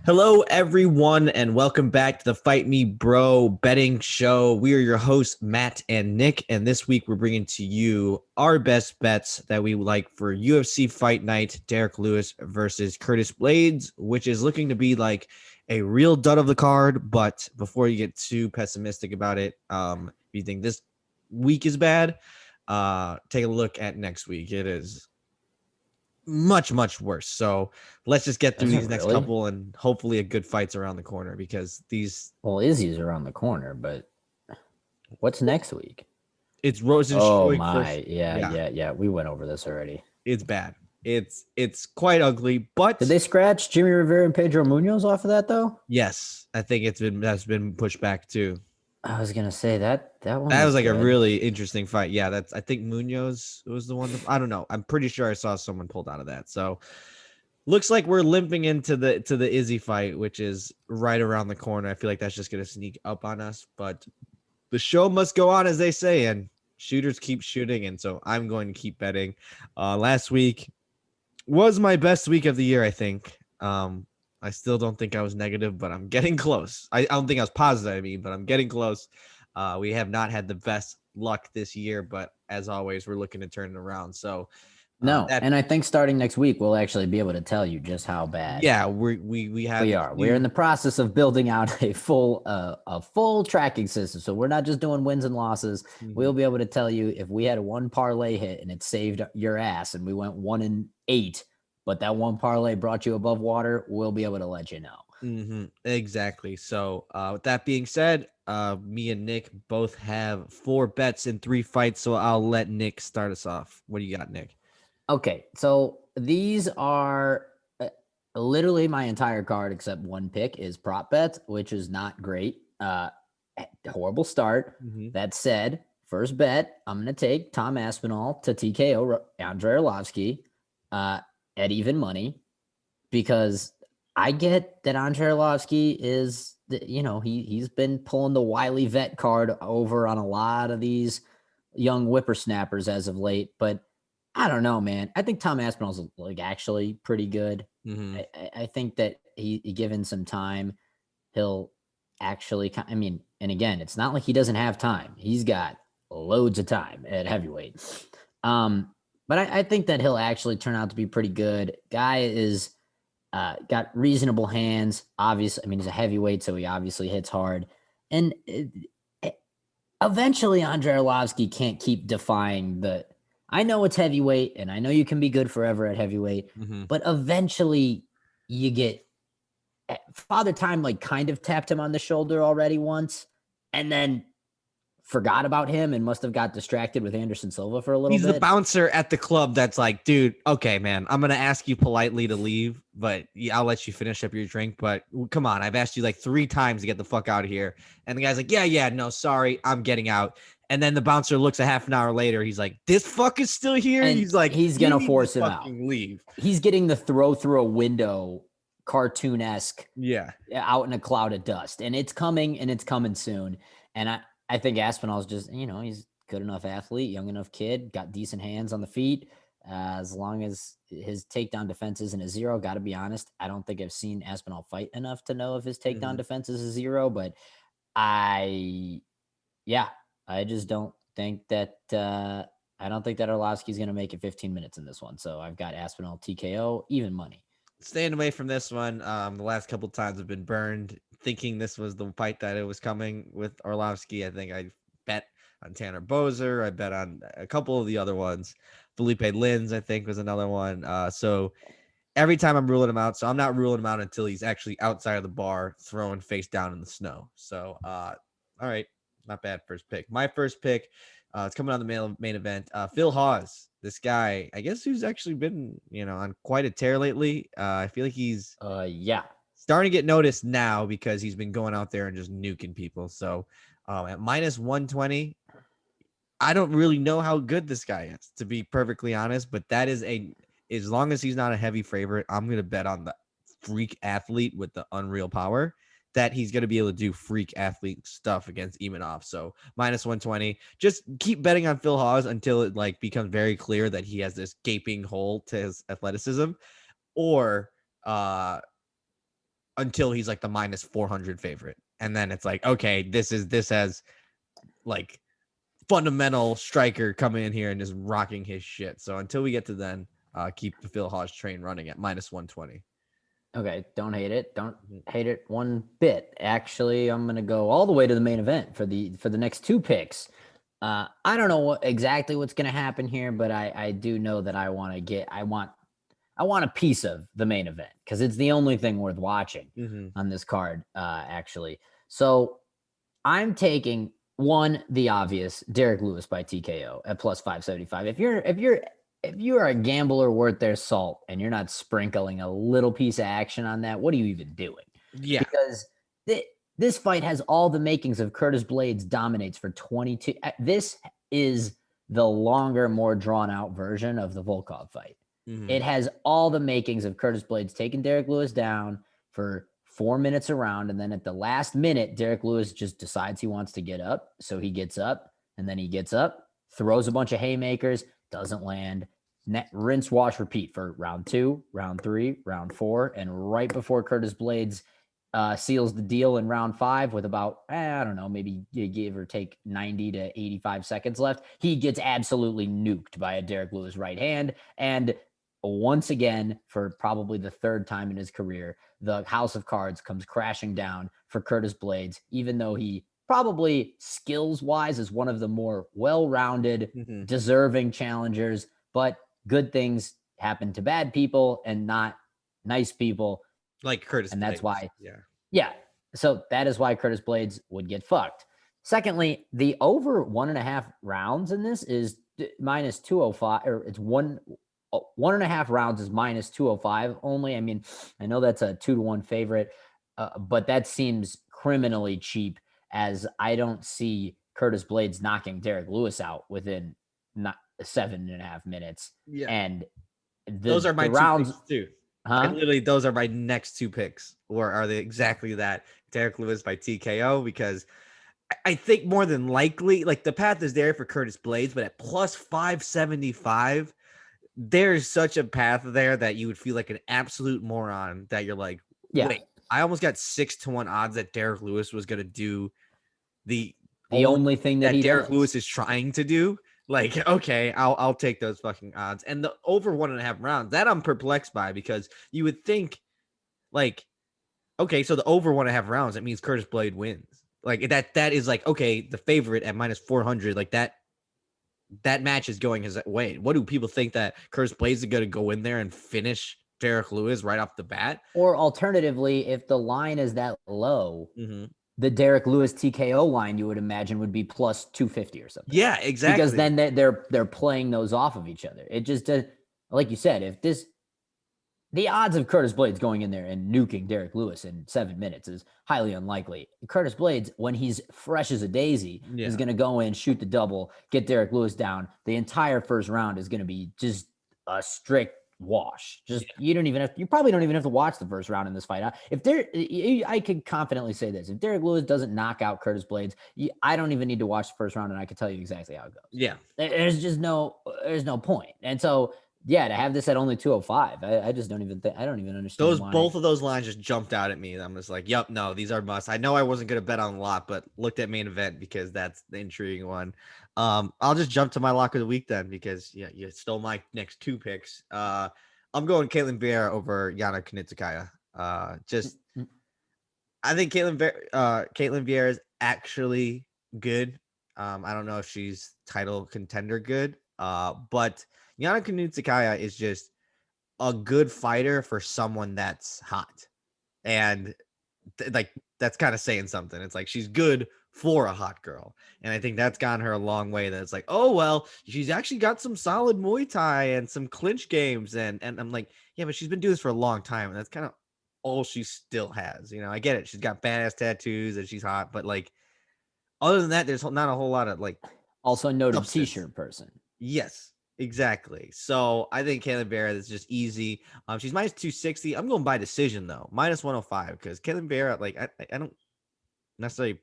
Hello, everyone, and welcome back to the Fight Me Bro betting show. We are your hosts, Matt and Nick, and this week we're bringing to you our best bets that we like for UFC Fight Night, Derrick Lewis versus Curtis Blaydes, which is looking to be like a real dud of the card. But before you get too pessimistic about it, if you think this week is bad, take a look at next week. It is much worse. So let's just get through Is it these next really? couple and hopefully a good fight's around the corner because these Well, Izzy's around the corner, but what's next week? it's Oh Rosenstruik versus my, yeah, yeah, yeah, yeah. We went over this already. it's bad. It's quite ugly, Did but they scratch Jimmy Rivera and Pedro Munoz off of that though? yes, I think that's been pushed back too. I was gonna say that one That was was like a good. really interesting fight. Yeah, I think Munoz was the one. I don't know. I'm pretty sure I saw someone pulled out of that. So looks like we're limping into the Izzy fight, which is right around the corner. I feel like that's just gonna sneak up on us, but the show must go on, as they say, and shooters keep shooting, and so I'm going to keep betting. Last week was my best week of the year, I think. I still don't think I was negative, but I'm getting close. I don't think I was positive, but I'm getting close. We have not had the best luck this year, but as always, we're looking to turn it around. So No, that and I think starting next week we'll actually be able to tell you just how bad yeah, we have we this are. We're in new the process of building out a full tracking system. So we're not just doing wins and losses. We'll be able to tell you if we had a one parlay hit and it saved your ass and we went 1-8, but that one parlay brought you above water, we'll be able to let you know. Exactly. So, with that being said, me and Nick both have 4 bets in 3 fights. So I'll let Nick start us off. What do you got, Nick? Okay, so these are literally my entire card except one pick is prop bets, which is not great. Horrible start. Mm-hmm. That said, first bet, I'm going to take Tom Aspinall to TKO Andrei Arlovsky at even money because I get that Andrei Arlovsky is, he's been pulling the wily vet card over on a lot of these young whippersnappers as of late, but I don't know, man. I think Tom Aspinall's like actually pretty good. Mm-hmm. I think that he given some time, he'll actually. I mean, and again, it's not like he doesn't have time. He's got loads of time at heavyweight. But I think that he'll actually turn out to be pretty good. Guy is got reasonable hands. Obviously, I mean, he's a heavyweight, so he obviously hits hard. And eventually, Andrei Arlovsky can't keep defying the. I know it's heavyweight, and I know you can be good forever at heavyweight, Mm-hmm. but eventually you get Father Time like kind of tapped him on the shoulder already once, and then forgot about him and must have got distracted with Anderson Silva for a little He's the bit. bouncer at the club that's like, dude, okay, man, I'm gonna ask you politely to leave, but yeah, I'll let you finish up your drink. But come on, I've asked you like 3 times to get the fuck out of here. And the guy's like, yeah, no, sorry, I'm getting out. And then the bouncer looks a half an hour later. He's like, this fuck is still here. And He's like, he's you gonna need to force him out. fucking leave. He's getting the throw through a window cartoon-esque Yeah. out in a cloud of dust. And it's coming soon. And I think Aspinall's just, he's good enough athlete, young enough kid, got decent hands on the feet. As long as his takedown defense isn't a 0, got to be honest, I don't think I've seen Aspinall fight enough to know if his takedown defense is a 0. But I just don't think that Arlovsky's going to make it 15 minutes in this one. So I've got Aspinall TKO, even money. Staying away from this one. The last couple times I've been burned thinking this was the fight that it was coming with Arlovsky. I think I bet on Tanner Bozer. I bet on a couple of the other ones. Felipe Lins, I think, was another one. So every time I'm ruling him out. So I'm not ruling him out until he's actually outside of the bar, throwing face down in the snow. So, all right. Not bad first pick. My first pick, it's coming on the main event. Phil Hawes, this guy, I guess who's actually been, on quite a tear lately. I feel like he's starting to get noticed now because he's been going out there and just nuking people. So at minus 120, I don't really know how good this guy is, to be perfectly honest. But that is as long as he's not a heavy favorite, I'm going to bet on the freak athlete with the unreal power that he's going to be able to do freak athlete stuff against Imanov. So minus 120, just keep betting on Phil Hawes until it like becomes very clear that he has this gaping hole to his athleticism, or until he's like the minus 400 favorite. And then it's like, okay, this has like fundamental striker coming in here and just rocking his shit. So until we get to then, keep the Phil Hawes train running at minus 120. Okay, don't hate it. Don't Mhm. hate it one bit. Actually, I'm gonna go all the way to the main event for the next two picks. I don't know exactly what's gonna happen here, but I do know that I want a piece of the main event because it's the only thing worth watching on this card, actually. So I'm taking the obvious Derrick Lewis by TKO at plus 575. If you are a gambler worth their salt and you're not sprinkling a little piece of action on that, what are you even doing? Yeah. Because this fight has all the makings of Curtis Blaydes dominates for 22. This is the longer, more drawn out version of the Volkov fight. It has all the makings of Curtis Blaydes taking Derrick Lewis down for 4 minutes around. And then at the last minute, Derrick Lewis just decides he wants to get up. So he gets up and then he gets up, throws a bunch of haymakers, doesn't land. Rinse, wash, repeat for round 2, round 3, round 4. And right before Curtis Blaydes seals the deal in round 5 with about, I don't know, maybe you give or take 90 to 85 seconds left, he gets absolutely nuked by a Derrick Lewis right hand. And once again, for probably the third time in his career, the house of cards comes crashing down for Curtis Blaydes, even though he probably skills-wise is one of the more well-rounded, deserving challengers. But good things happen to bad people and not nice people. Like Curtis And that's Blaydes. why, yeah. So that is why Curtis Blaydes would get fucked. Secondly, the over 1.5 rounds in this is minus 205, or it's 1.5 rounds is minus 205 only. I mean, I know that's a 2-1 favorite, but that seems criminally cheap as I don't see Curtis Blaydes knocking Derrick Lewis out within not 7.5 minutes. Yeah. And Those are my the rounds, two picks too. huh? Those are my next two picks. Or are they exactly that? Derrick Lewis by TKO, because I think more than likely, like the path is there for Curtis Blaydes, but at plus 575, there's such a path there that you would feel like an absolute moron that you're like, Yeah. wait, I almost got 6-1 odds that Derrick Lewis was going to do the only thing that he Derrick does. Lewis is trying to do. Like, okay, I'll take those fucking odds. And the over 1.5 rounds, that I'm perplexed by, because you would think, like, okay, so the over 1.5 rounds, that means Curtis Blaydes wins. Like that is like, okay, the favorite at minus 400, like that match is going his way. What do people think, that Curtis Blaydes is going to go in there and finish Derrick Lewis right off the bat? Or alternatively, if the line is that low, the Derrick Lewis TKO line, you would imagine, would be plus 250 or something. Yeah, exactly. Because then they're playing those off of each other. It just like you said, if the odds of Curtis Blaydes going in there and nuking Derrick Lewis in 7 minutes is highly unlikely. Curtis Blaydes, when he's fresh as a daisy, is going to go in, shoot the double, get Derrick Lewis down. The entire first round is going to be just a strict wash. Just you probably don't even have to watch the first round in this fight. I could confidently say this: if Derrick Lewis doesn't knock out Curtis Blaydes, I don't even need to watch the first round, and I can tell you exactly how it goes. Yeah, there's no point. And so, yeah, to have this at only 205, I just don't even think, I don't even understand why. Both of those lines just jumped out at me. I'm just like, yep, no, these are must. I know I wasn't going to bet on a lot, but looked at main event because that's the intriguing one. I'll just jump to my lock of the week then, because you stole my next two picks. I'm going Caitlin Vieira over Yana Kunitskaya. I think Caitlin Vieira is actually good. I don't know if she's title contender good, but Yana Kunitskaya is just a good fighter for someone that's hot. And like, that's kind of saying something. It's like, she's good for a hot girl. And I think that's gotten her a long way. That it's like, oh, well, she's actually got some solid Muay Thai and some clinch games. And I'm like, yeah, but she's been doing this for a long time. And that's kind of all she still has. I get it. She's got badass tattoos and she's hot. But like, other than that, there's not a whole lot of like. Also noted substance. T-shirt person. Yes. Exactly. So I think Caitlin Vieira is just easy. She's minus 260. I'm going by decision though, minus 105, because Caitlin Vieira, like, I don't necessarily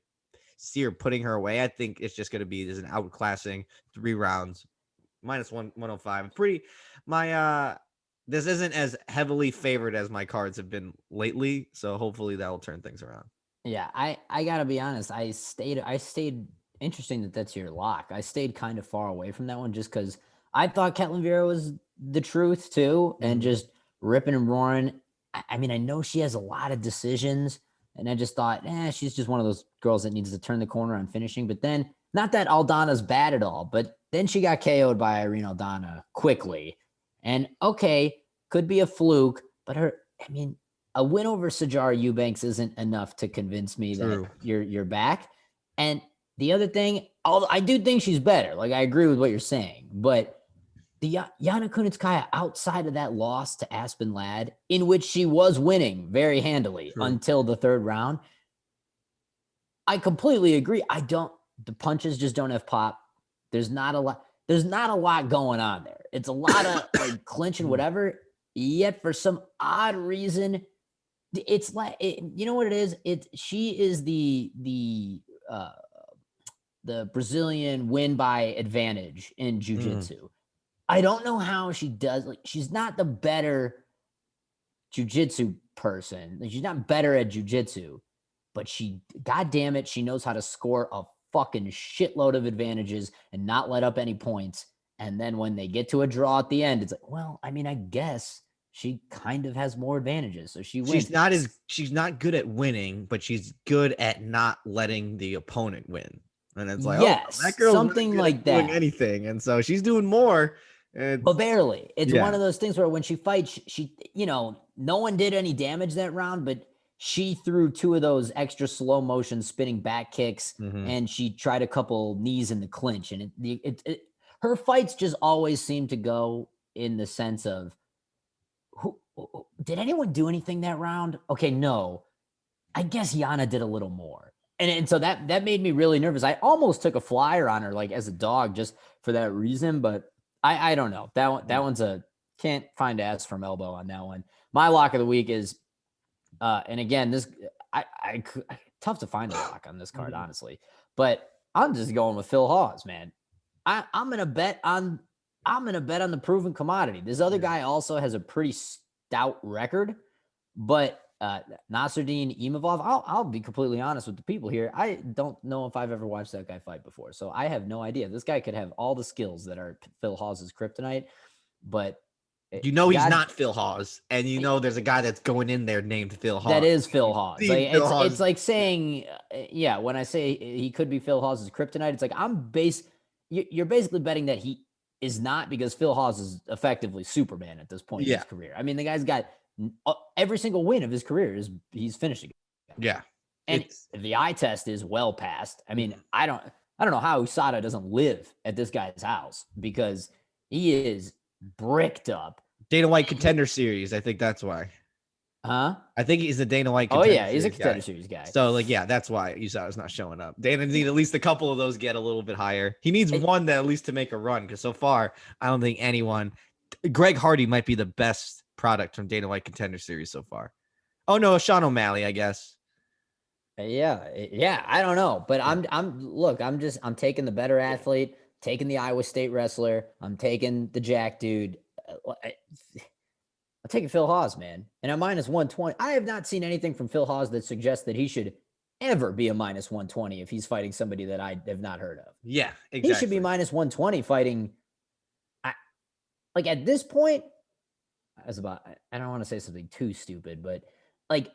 see her putting her away. I think it's just going to be an outclassing 3 rounds, minus 105. this isn't as heavily favored as my cards have been lately. So hopefully that will turn things around. Yeah, I gotta be honest. I stayed interesting that that's your lock. I stayed kind of far away from that one just because I thought Ketlin Vieira was the truth too, and Mhm. just ripping and roaring. I mean, I know she has a lot of decisions, and I just thought, she's just one of those girls that needs to turn the corner on finishing. But then, not that Aldana's bad at all, but then she got KO'd by Irene Aldana quickly, and okay, could be a fluke, but I mean, a win over Sajara Eubanks isn't enough to convince me that True. you're back. And the other thing, although I do think she's better, like I agree with what you're saying, but the Yana Kunitskaya outside of that loss to Aspen Ladd, in which she was winning very handily True. until the third round, I completely agree. The punches just don't have pop. There's not a lot. There's not a lot going on there. It's a lot of like clinch and whatever. Yet for some odd reason, it's like you know what it is. She is the Brazilian win by advantage in Mm. jujitsu. I don't know how she does. Like she's not the better jujitsu person. Like, she's not better at jujitsu, but she, god damn it, she knows how to score a fucking shitload of advantages and not let up any points. And then when they get to a draw at the end, it's like, well, I mean, I guess she kind of has more advantages, so she wins. She's not good at winning, but she's good at not letting the opponent win. And it's like, oh, that Yes, girl's not something good at like doing that. anything, and so she's doing more. But It's barely. It's one yeah. of those things where when she fights, she, no one did any damage that round, but she threw two of those extra slow motion spinning back kicks, Mm-hmm. and she tried a couple knees in the clinch. And her fights just always seem to go in the sense of, did anyone do anything that round? Okay, no. I guess Yana did a little more. And so that made me really nervous. I almost took a flyer on her like as a dog just for that reason, but I don't know. That one's a can't find ass from elbow on that one. My lock of the week is and again, this I tough to find a lock on this card, Mm-hmm. honestly. But I'm just going with Phil Hawes, man. I'm gonna bet on the proven commodity. This other Yeah. guy also has a pretty stout record, but Nasruddin Imavov, I'll be completely honest with the people here. I don't know if I've ever watched that guy fight before, so I have no idea. This guy could have all the skills that are Phil Hawes' kryptonite, but You know he's God, not Phil Hawes, and you know there's a guy that's going in there named Phil that Hawes. is Phil You've Hawes. seen Like Phil Hawes. it's like saying, yeah. When I say he could be Phil Hawes' kryptonite, it's like you're basically betting that he is not, because Phil Hawes is effectively Superman at this point in Yeah, his career. I mean, the guy's got every single win of his career he's finished again. yeah. And It's the eye test is well passed. I mean, Mhm. I don't know how USADA doesn't live at this guy's house, because he is bricked up. Dana White Contender Series. I think that's why. Huh? I think he's the Dana White Oh Contender yeah, he's a Series guy. contender series guy. So like, yeah, that's why Usada's not showing up. Dana need at least a couple of those get a little bit higher. He needs one that at least to make a run, because so far I don't think anyone. Greg Hardy might be the best product from Dana White Contender Series so far. Oh no, Sean O'Malley, I guess. Yeah. I don't know, but I'm taking the better athlete, taking the Iowa State wrestler. I'm taking the Jack dude. I'm taking Phil Hawes, man, and I'm minus 120. I have not seen anything from Phil Hawes that suggests that he should ever be a minus 120 if he's fighting somebody that I have not heard of. Yeah, He should be exactly. minus 120 fighting. Like at this point, I don't want to say something too stupid, but like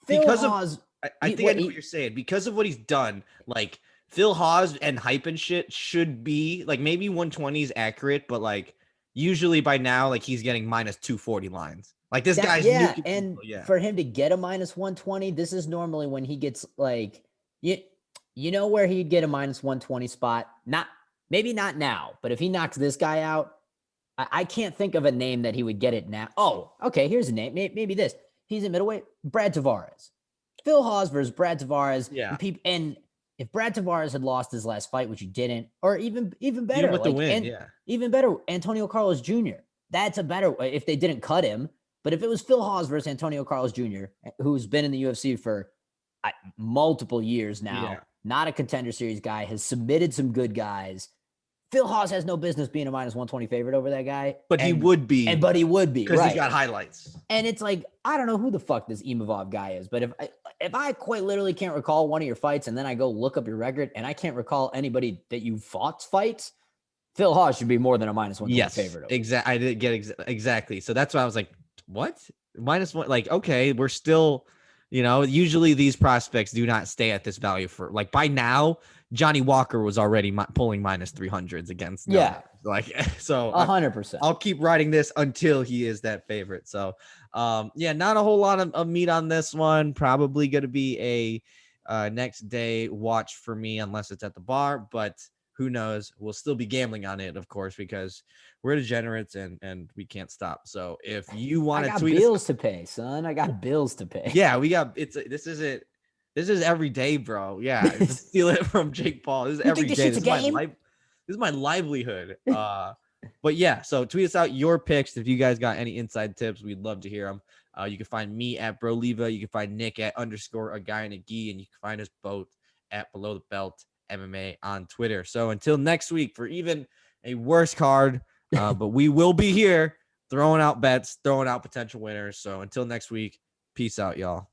Phil Because of Hawes, I think I know what you're saying. Because of what he's done, like Phil Hawes and hype and shit should be like maybe 120 is accurate, but like usually by now, like he's getting minus 240 lines. Like this guy's nuking and people. Yeah. for him to get a minus 120, this is normally when he gets like you know where he'd get a minus 120 spot. Not maybe not now, but if he knocks this guy out, I can't think of a name that he would get it now. Oh, okay, here's a name. Maybe this. He's in middleweight. Brad Tavares. Phil Hawes versus Brad Tavares. Yeah. And if Brad Tavares had lost his last fight, which he didn't, or even better, With the like win, and yeah. even better, Antonio Carlos Jr. That's a better if they didn't cut him. But if it was Phil Hawes versus Antonio Carlos Jr., who's been in the UFC for multiple years now, Yeah. not a contender series guy, has submitted some good guys. Phil Haas has no business being a -120 favorite over that guy. But he would be. But he would be. Because right. he's got highlights. And it's like, I don't know who the fuck this Imavov guy is, but if I quite literally can't recall one of your fights and then I go look up your record and I can't recall anybody that you fought fights, Phil Haas should be more than a -120 favorite. Exactly. I didn't get exactly. So that's why I was like, what? -1? Like, okay, we're still, usually these prospects do not stay at this value for like by now. Johnny Walker was already pulling -300s against. Yeah. Like, so 100%. I'll keep riding this until he is that favorite. So, not a whole lot of meat on this one. Probably going to be a next day watch for me, unless it's at the bar, but who knows? We'll still be gambling on it, of course, because we're degenerates and we can't stop. So if you want to tweet bills to pay, son, I got bills to pay. Yeah, we got this is every day, bro. Yeah. Steal it from Jake Paul. This is every day. This is my livelihood. But yeah, so tweet us out your picks. If you guys got any inside tips, we'd love to hear them. You can find me at BroLeva. You can find Nick at _a_guy_and_a_gi, and you can find us both at Below the Belt MMA on Twitter. So until next week for even a worse card, but we will be here throwing out bets, throwing out potential winners. So until next week, peace out, y'all.